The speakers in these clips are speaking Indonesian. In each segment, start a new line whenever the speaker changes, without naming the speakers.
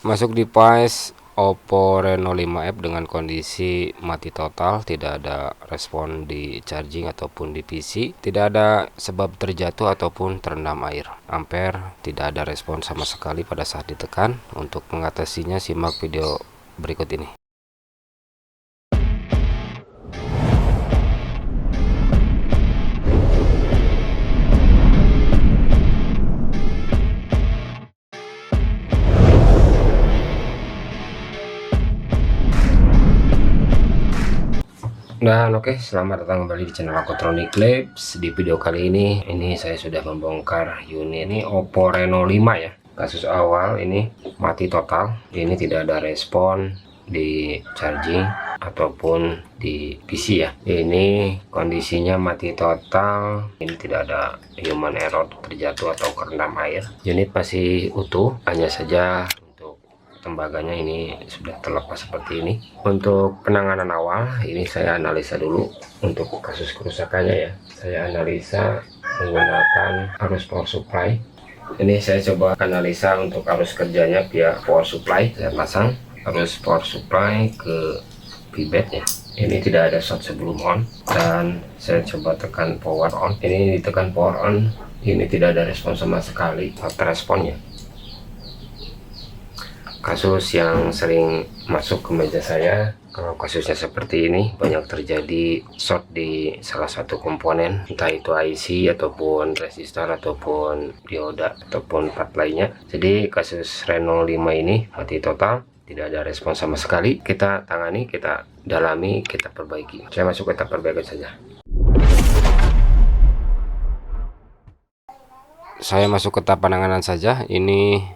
Masuk device Oppo Reno 5F dengan kondisi mati total, tidak ada respon di charging ataupun di PC, tidak ada sebab terjatuh ataupun terendam air. Ampere tidak ada respon sama sekali pada saat ditekan. Untuk mengatasinya simak video berikut ini. Dan oke, selamat datang kembali di channel Aquatronic Labs. Di video kali ini saya sudah membongkar unit ini Oppo Reno 5 ya. Kasus awal ini mati total, ini tidak ada respon di charging ataupun di PC ya. Ini kondisinya mati total, ini tidak ada human error terjatuh atau kerendam air. Unit masih utuh, hanya saja tembaganya ini sudah terlepas seperti ini. Untuk penanganan awal ini saya analisa dulu untuk kasus kerusakannya ya. Saya analisa menggunakan arus power supply. Ini saya coba analisa untuk arus kerjanya via power supply. Saya pasang arus power supply ke pibet ya. Ini tidak ada short sebelum on, dan saya coba tekan power on. Ini ditekan power on, ini tidak ada respon sama sekali, hot responnya. Kasus yang sering masuk ke meja saya, kalau kasusnya seperti ini, banyak terjadi short di salah satu komponen, entah itu IC ataupun resistor ataupun dioda ataupun part lainnya. Jadi kasus Reno 5 ini mati total, tidak ada respon sama sekali. Kita tangani, kita dalami, kita perbaiki. Saya masuk ke tahap perbaikan saja. Saya masuk ke tahap penanganan saja. Ini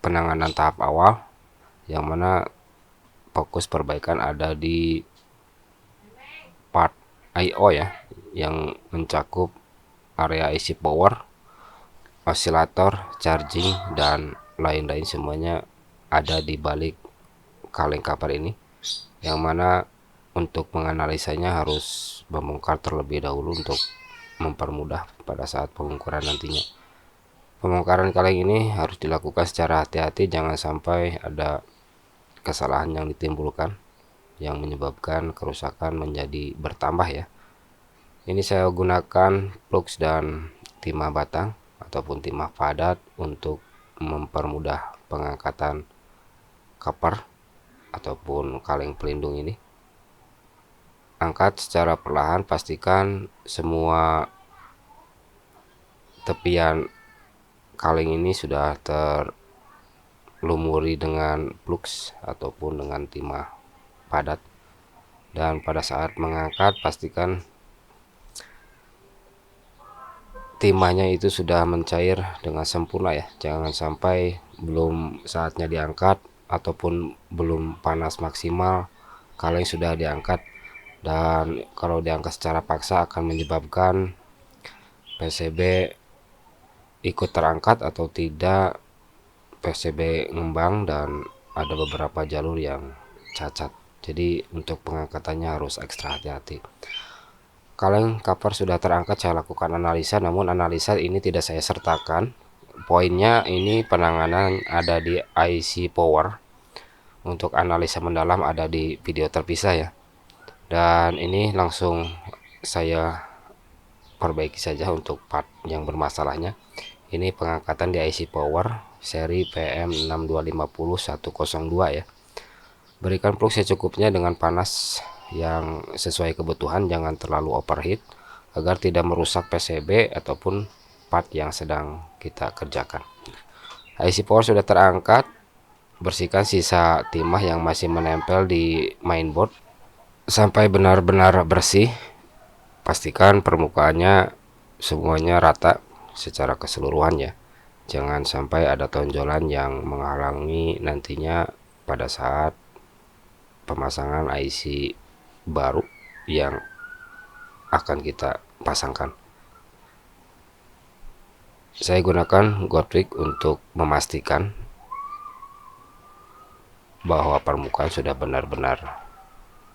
penanganan tahap awal, yang mana fokus perbaikan ada di part I/O ya, yang mencakup area IC power, osilator, charging, dan lain-lain. Semuanya ada di balik kaleng cover ini, yang mana untuk menganalisanya harus membongkar terlebih dahulu untuk mempermudah pada saat pengukuran nantinya. Pembongkaran kaleng ini harus dilakukan secara hati-hati, jangan sampai ada kesalahan yang ditimbulkan yang menyebabkan kerusakan menjadi bertambah ya. Ini saya gunakan plugs dan timah batang ataupun timah padat untuk mempermudah pengangkatan cover ataupun kaleng pelindung ini. Angkat secara perlahan, pastikan semua tepian kaleng ini sudah terlumuri dengan plugs ataupun dengan timah padat. Dan pada saat mengangkat, pastikan timahnya itu sudah mencair dengan sempurna ya. Jangan sampai belum saatnya diangkat ataupun belum panas maksimal kaleng sudah diangkat, dan kalau diangkat secara paksa akan menyebabkan PCB ikut terangkat atau tidak, PCB ngembang dan ada beberapa jalur yang cacat. Jadi untuk pengangkatannya harus ekstra hati-hati. Kaleng cover sudah terangkat, saya lakukan analisa, namun analisa ini tidak saya sertakan. Poinnya ini penanganan ada di IC power. Untuk analisa mendalam ada di video terpisah ya. Dan ini langsung saya perbaiki saja untuk part yang bermasalahnya. Ini pengangkatan di IC power seri PM6250102 ya. Berikan plug secukupnya dengan panas yang sesuai kebutuhan, jangan terlalu overheat agar tidak merusak PCB ataupun part yang sedang kita kerjakan. IC power sudah terangkat, bersihkan sisa timah yang masih menempel di mainboard sampai benar-benar bersih. Pastikan permukaannya semuanya rata secara keseluruhan ya. Jangan sampai ada tonjolan yang menghalangi nantinya pada saat pemasangan IC baru yang akan kita pasangkan. Saya gunakan Godric untuk memastikan bahwa permukaan sudah benar-benar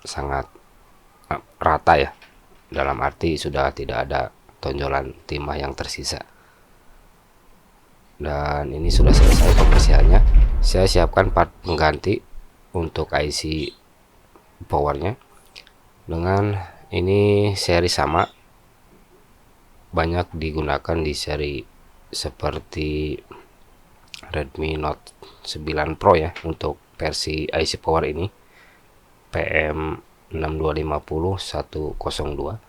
sangat rata ya, dalam arti sudah tidak ada tonjolan timah yang tersisa. Dan ini sudah selesai pembersihannya. saya siapkan part pengganti untuk IC powernya dengan ini seri sama, banyak digunakan di seri seperti Redmi Note 9 Pro ya. Untuk versi IC power ini PM6250102.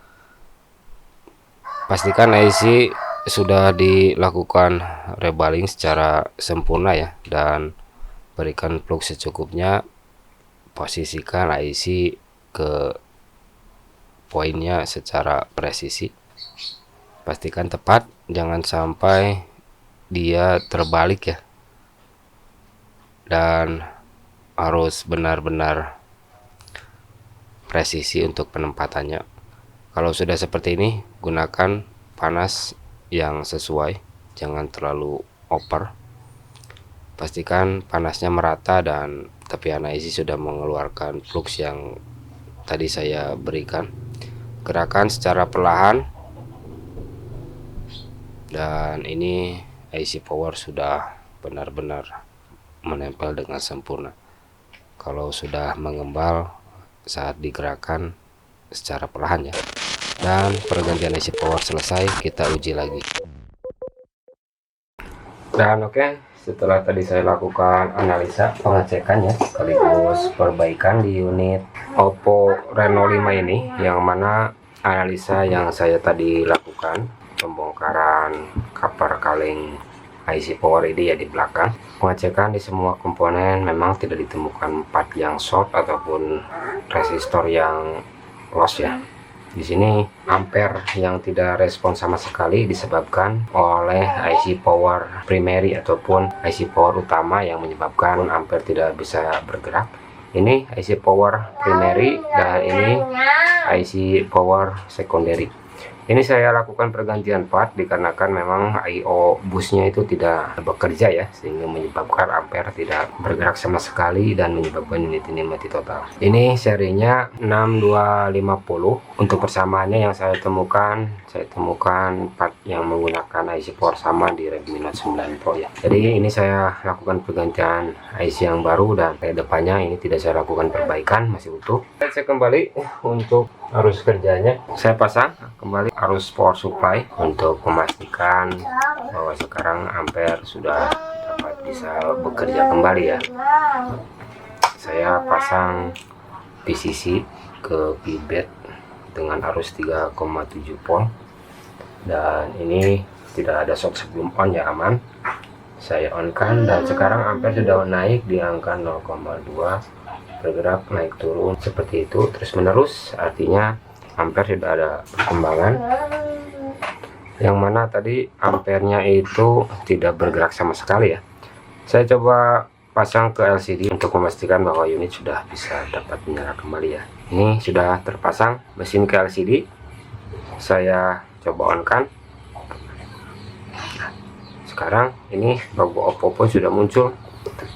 Pastikan IC sudah dilakukan rebaling secara sempurna ya, dan berikan plug secukupnya. Posisikan IC ke poinnya secara presisi, pastikan tepat, jangan sampai dia terbalik ya, dan harus benar-benar presisi untuk penempatannya. Kalau sudah seperti ini, gunakan panas yang sesuai, jangan terlalu over. Pastikan panasnya merata dan tepian IC sudah mengeluarkan flux yang tadi saya berikan. Gerakan secara perlahan, dan ini IC power sudah benar-benar menempel dengan sempurna. Kalau sudah mengembal saat digerakkan secara perlahan ya. Dan pergantian IC power selesai, kita uji lagi. Dan oke, setelah tadi saya lakukan analisa pengecekannya sekaligus perbaikan di unit Oppo Reno 5 ini, yang mana analisa yang saya tadi lakukan, pembongkaran cover kaleng IC power ini ya di belakang, pengecekan di semua komponen memang tidak ditemukan part yang short ataupun resistor yang loss ya. Di sini ampere yang tidak respon sama sekali disebabkan oleh IC power primary ataupun IC power utama yang menyebabkan ampere tidak bisa bergerak. Ini IC power primary dan ini IC power secondary. Ini saya lakukan pergantian part dikarenakan memang I/O busnya itu tidak bekerja ya, sehingga menyebabkan ampere tidak bergerak sama sekali dan menyebabkan unit ini mati total. Ini serinya 6250. Untuk persamaannya yang saya temukan part yang menggunakan IC power sama di Redmi Note 9 Pro ya. Jadi ini saya lakukan pergantian IC yang baru, dan ke depannya ini tidak saya lakukan perbaikan, masih utuh. Saya kembali untuk arus kerjanya, saya pasang kembali arus power supply untuk memastikan bahwa sekarang ampere sudah dapat bisa bekerja kembali ya. Saya pasang PCC ke pibet dengan arus 3,7 volt, dan ini tidak ada shock sebelum on ya, aman. Saya on kan, dan sekarang ampere sudah naik di angka 0,2, bergerak naik turun seperti itu terus menerus, artinya ampere sudah ada perkembangan, yang mana tadi ampernya itu tidak bergerak sama sekali ya. Saya coba pasang ke LCD untuk memastikan bahwa unit sudah bisa dapat menyala kembali ya. Ini sudah terpasang mesin ke LCD, saya coba on kan. Sekarang ini logo Oppo sudah muncul,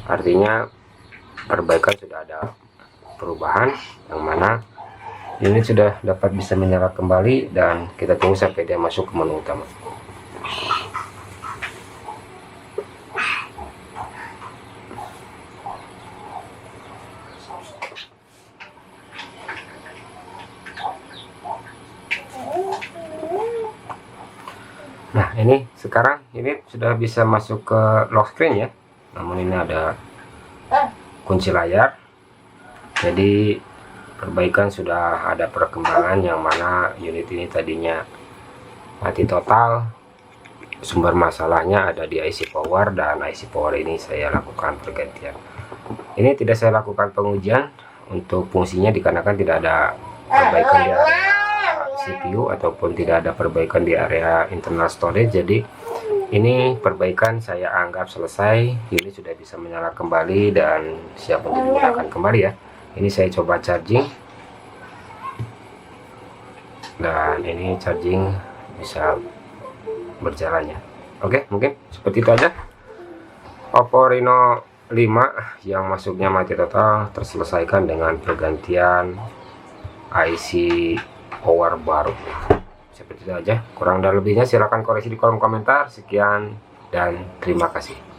artinya perbaikan sudah ada perubahan, yang mana unit sudah dapat bisa menyala kembali, dan kita tunggu sampai dia masuk ke menu utama. Nah, ini sekarang ini sudah bisa masuk ke lock screen ya, namun ini ada kunci layar. Jadi perbaikan sudah ada perkembangan, yang mana unit ini tadinya mati total. Sumber masalahnya ada di IC power, dan IC power ini saya lakukan pergantian. Ini tidak saya lakukan pengujian untuk fungsinya dikarenakan tidak ada perbaikan di area CPU ataupun tidak ada perbaikan di area internal storage. Jadi ini perbaikan saya anggap selesai. Unit sudah bisa menyala kembali dan siap untuk digunakan kembali ya. Ini saya coba charging, dan ini charging bisa berjalannya. Oke, mungkin seperti itu aja. Oppo Reno 5 yang masuknya mati total terselesaikan dengan pergantian IC power baru. Seperti itu aja. Kurang dan lebihnya silahkan koreksi di kolom komentar. Sekian dan terima kasih.